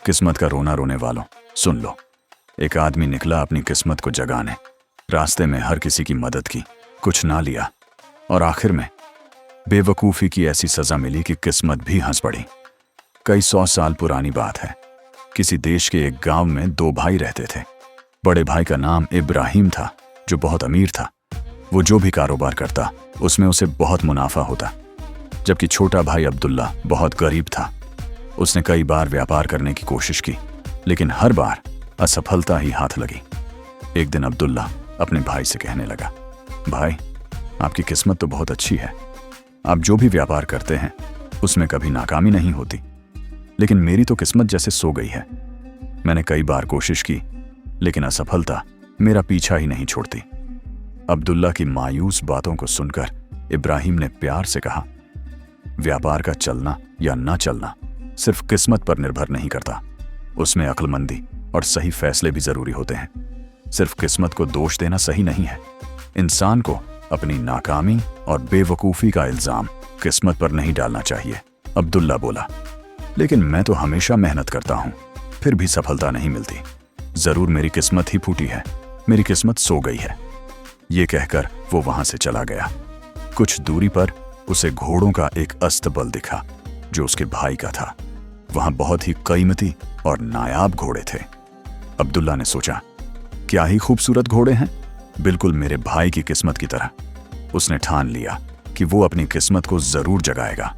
किस्मत का रोना रोने वालों, सुन लो। एक आदमी निकला अपनी किस्मत को जगाने। रास्ते में हर किसी की मदद की, कुछ ना लिया, और आखिर में बेवकूफ़ी की ऐसी सज़ा मिली कि किस्मत भी हंस पड़ी। कई 100 साल पुरानी बात है। किसी देश के एक गांव में 2 भाई रहते थे। बड़े भाई का नाम इब्राहिम था, जो बहुत अमीर था। वो जो भी कारोबार करता उसमें उसे बहुत मुनाफा होता। जबकि छोटा भाई अब्दुल्ला बहुत गरीब था। उसने कई बार व्यापार करने की कोशिश की, लेकिन हर बार असफलता ही हाथ लगी। एक दिन अब्दुल्ला अपने भाई से कहने लगा, भाई, आपकी किस्मत तो बहुत अच्छी है। आप जो भी व्यापार करते हैं उसमें कभी नाकामी नहीं होती, लेकिन मेरी तो किस्मत जैसे सो गई है। मैंने कई बार कोशिश की, लेकिन असफलता मेरा पीछा ही नहीं छोड़ती। अब्दुल्ला की मायूस बातों को सुनकर इब्राहिम ने प्यार से कहा, व्यापार का चलना या ना चलना सिर्फ किस्मत पर निर्भर नहीं करता, उसमें अक्लमंदी और सही फैसले भी जरूरी होते हैं। सिर्फ किस्मत को दोष देना सही नहीं है। इंसान को अपनी नाकामी और बेवकूफ़ी का इल्जाम किस्मत पर नहीं डालना चाहिए। अब्दुल्ला बोला, लेकिन मैं तो हमेशा मेहनत करता हूँ, फिर भी सफलता नहीं मिलती। जरूर मेरी किस्मत ही फूटी है, मेरी किस्मत सो गई है। ये कहकर वो वहां से चला गया। कुछ दूरी पर उसे घोड़ों का एक अस्तबल दिखा, जो उसके भाई का था। वहां बहुत ही कीमती और नायाब घोड़े थे। अब्दुल्ला ने सोचा, क्या ही खूबसूरत घोड़े हैं, बिल्कुल मेरे भाई की किस्मत की तरह। उसने ठान लिया कि वो अपनी किस्मत को जरूर जगाएगा।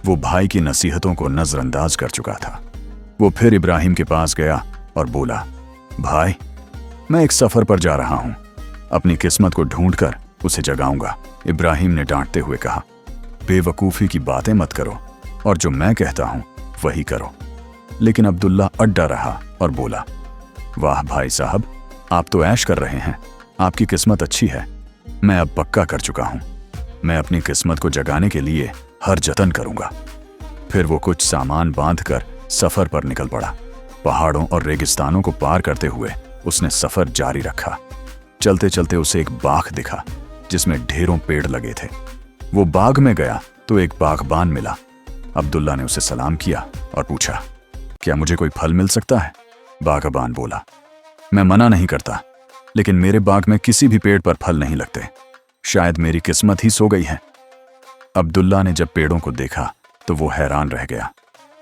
वो भाई की नसीहतों को नजरअंदाज कर चुका था। वो फिर इब्राहिम के पास गया और बोला, भाई, मैं एक सफर पर जा रहा हूं, अपनी किस्मत को ढूंढकर उसे जगाऊंगा। इब्राहिम ने डांटते हुए कहा, बेवकूफ़ी की बातें मत करो और जो मैं कहता हूं वही करो। लेकिन अब्दुल्ला अड्डा रहा और बोला, वाह भाई साहब, आप तो ऐश कर रहे हैं, आपकी किस्मत अच्छी है। मैं अब पक्का कर चुका हूं, मैं अपनी किस्मत को जगाने के लिए हर जतन करूंगा। फिर वो कुछ सामान बांधकर सफर पर निकल पड़ा। पहाड़ों और रेगिस्तानों को पार करते हुए उसने सफर जारी रखा। चलते चलते उसे एक बाग दिखा, जिसमें ढेरों पेड़ लगे थे। वो बाग में गया तो एक बागबान मिला। अब्दुल्ला ने उसे सलाम किया और पूछा, क्या मुझे कोई फल मिल सकता है? बागबान बोला, मैं मना नहीं करता, लेकिन मेरे बाग में किसी भी पेड़ पर फल नहीं लगते। शायद मेरी किस्मत ही सो गई है। अब्दुल्ला ने जब पेड़ों को देखा तो वो हैरान रह गया।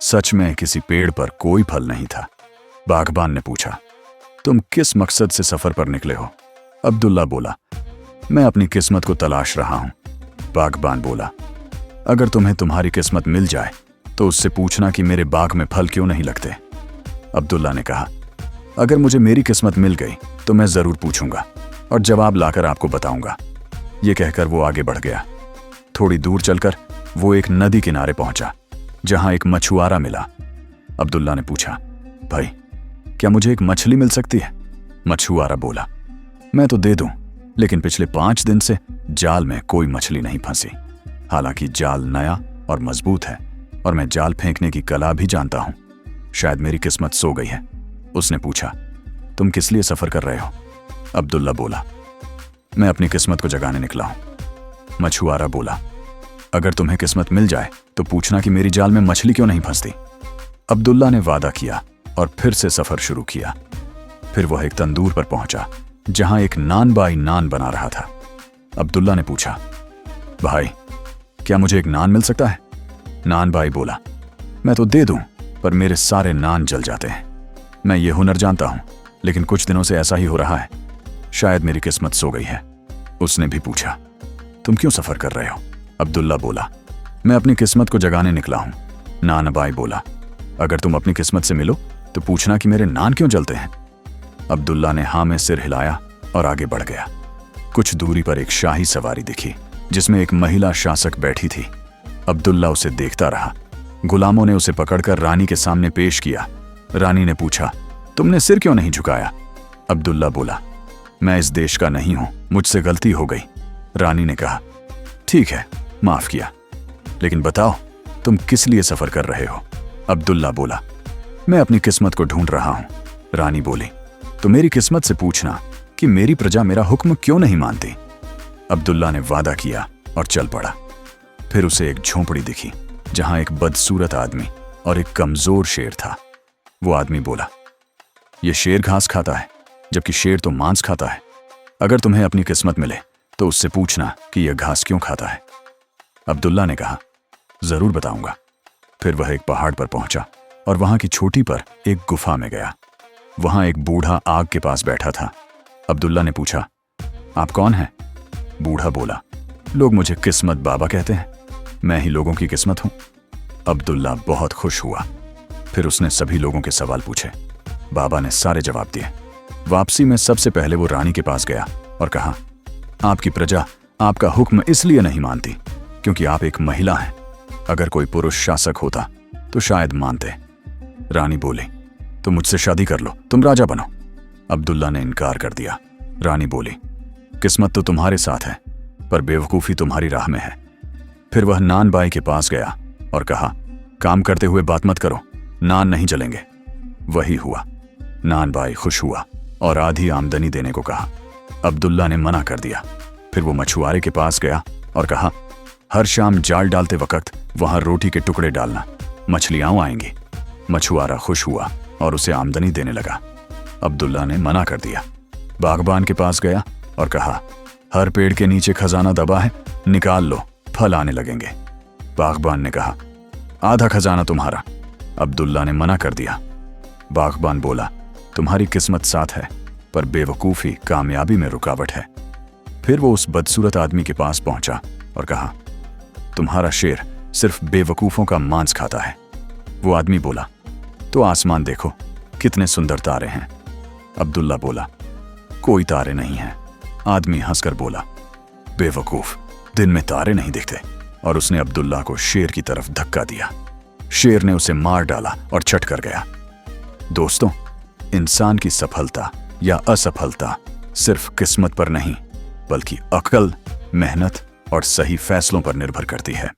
सच में किसी पेड़ पर कोई फल नहीं था। बागबान ने पूछा, तुम किस मकसद से सफर पर निकले हो? अब्दुल्ला बोला, मैं अपनी किस्मत को तलाश रहा हूं। बागबान बोला, अगर तुम्हें तुम्हारी किस्मत मिल जाए तो उससे पूछना कि मेरे बाग में फल क्यों नहीं लगते। अब्दुल्ला ने कहा, अगर मुझे मेरी किस्मत मिल गई तो मैं जरूर पूछूंगा और जवाब लाकर आपको बताऊंगा। ये कहकर वो आगे बढ़ गया। थोड़ी दूर चलकर वो एक नदी किनारे पहुंचा, जहां एक मछुआरा मिला। अब्दुल्ला ने पूछा, भाई, क्या मुझे एक मछली मिल सकती है? मछुआरा बोला, मैं तो दे दूं, लेकिन पिछले 5 दिन से जाल में कोई मछली नहीं फंसी। हालांकि जाल नया और मजबूत है और मैं जाल फेंकने की कला भी जानता हूं। शायद मेरी किस्मत सो गई है। उसने पूछा, तुम किस लिए सफर कर रहे हो? अब्दुल्ला बोला, मैं अपनी किस्मत को जगाने निकला हूं। मछुआरा बोला, अगर तुम्हें किस्मत मिल जाए तो पूछना कि मेरी जाल में मछली क्यों नहीं फंसती। अब्दुल्ला ने वादा किया और फिर से सफर शुरू किया। फिर वह एक तंदूर पर पहुंचा, जहां एक नान बाई नान बना रहा था। अब्दुल्ला ने पूछा, भाई, क्या मुझे एक नान मिल सकता है? नान बाई बोला, मैं तो दे दूं, पर मेरे सारे नान जल जाते हैं। मैं ये हुनर जानता हूं, लेकिन कुछ दिनों से ऐसा ही हो रहा है। शायद मेरी किस्मत सो गई है। उसने भी पूछा, तुम क्यों सफर कर रहे हो? अब्दुल्ला बोला, मैं अपनी किस्मत को जगाने निकला हूं। नान बाई बोला, अगर तुम अपनी किस्मत से मिलो तो पूछना कि मेरे नान क्यों जलते हैं। अब्दुल्ला ने हाँ में सिर हिलाया और आगे बढ़ गया। कुछ दूरी पर एक शाही सवारी दिखी, जिसमें एक महिला शासक बैठी थी। अब्दुल्ला उसे देखता रहा। गुलामों ने उसे पकड़कर रानी के सामने पेश किया। रानी ने पूछा, तुमने सिर क्यों नहीं झुकाया? अब्दुल्ला बोला, मैं इस देश का नहीं हूं, मुझसे गलती हो गई। रानी ने कहा, ठीक है, माफ किया, लेकिन बताओ तुम किस लिए सफर कर रहे हो? अब्दुल्ला बोला, मैं अपनी किस्मत को ढूंढ रहा हूं। रानी बोली, तो मेरी किस्मत से पूछना कि मेरी प्रजा मेरा हुक्म क्यों नहीं मानती। अब्दुल्ला ने वादा किया और चल पड़ा। फिर उसे एक झोंपड़ी दिखी, जहां एक बदसूरत आदमी और एक कमजोर शेर था। वो आदमी बोला, ये शेर घास खाता है, जबकि शेर तो मांस खाता है। अगर तुम्हें अपनी किस्मत मिले तो उससे पूछना कि यह घास क्यों खाता है। अब्दुल्ला ने कहा, जरूर बताऊंगा। फिर वह एक पहाड़ पर पहुंचा और वहां की चोटी पर एक गुफा में गया। वहां एक बूढ़ा आग के पास बैठा था। अब्दुल्ला ने पूछा, आप कौन हैं? बूढ़ा बोला, लोग मुझे किस्मत बाबा कहते हैं, मैं ही लोगों की किस्मत हूं। अब्दुल्ला बहुत खुश हुआ। फिर उसने सभी लोगों के सवाल पूछे। बाबा ने सारे जवाब दिए। वापसी में सबसे पहले वो रानी के पास गया और कहा, आपकी प्रजा आपका हुक्म इसलिए नहीं मानती क्योंकि आप एक महिला हैं। अगर कोई पुरुष शासक होता तो शायद मानते। रानी बोली, तो मुझसे शादी कर लो, तुम राजा बनो। अब्दुल्ला ने इनकार कर दिया। रानी बोली, किस्मत तो तुम्हारे साथ है, पर बेवकूफ़ी तुम्हारी राह में है। फिर वह नान बाई के पास गया और कहा, काम करते हुए बात मत करो, नान नहीं जलेंगे। वही हुआ। नान बाई खुश हुआ और आधी आमदनी देने को कहा। अब्दुल्ला ने मना कर दिया। फिर वो मछुआरे के पास गया और कहा, हर शाम जाल डालते वक्त वहां रोटी के टुकड़े डालना, मछलियां आएंगी। मछुआरा खुश हुआ और उसे आमदनी देने लगा। अब्दुल्ला ने मना कर दिया। बागबान के पास गया और कहा, हर पेड़ के नीचे खजाना दबा है, निकाल लो, फल आने लगेंगे। बागबान ने कहा, आधा खजाना तुम्हारा। अब्दुल्ला ने मना कर दिया। बागबान बोला, तुम्हारी किस्मत साथ है, पर बेवकूफ़ी कामयाबी में रुकावट है। फिर वो उस बदसूरत आदमी के पास पहुंचा और कहा, तुम्हारा शेर सिर्फ बेवकूफ़ों का मांस खाता है। वो आदमी बोला, तो आसमान देखो, कितने सुंदर तारे हैं। अब्दुल्ला बोला, कोई तारे नहीं हैं। आदमी हंसकर बोला, बेवकूफ, दिन में तारे नहीं दिखते। और उसने अब्दुल्ला को शेर की तरफ धक्का दिया। शेर ने उसे मार डाला और चट कर गया। दोस्तों, इंसान की सफलता या असफलता सिर्फ किस्मत पर नहीं, बल्कि अक्ल, मेहनत और सही फैसलों पर निर्भर करती है।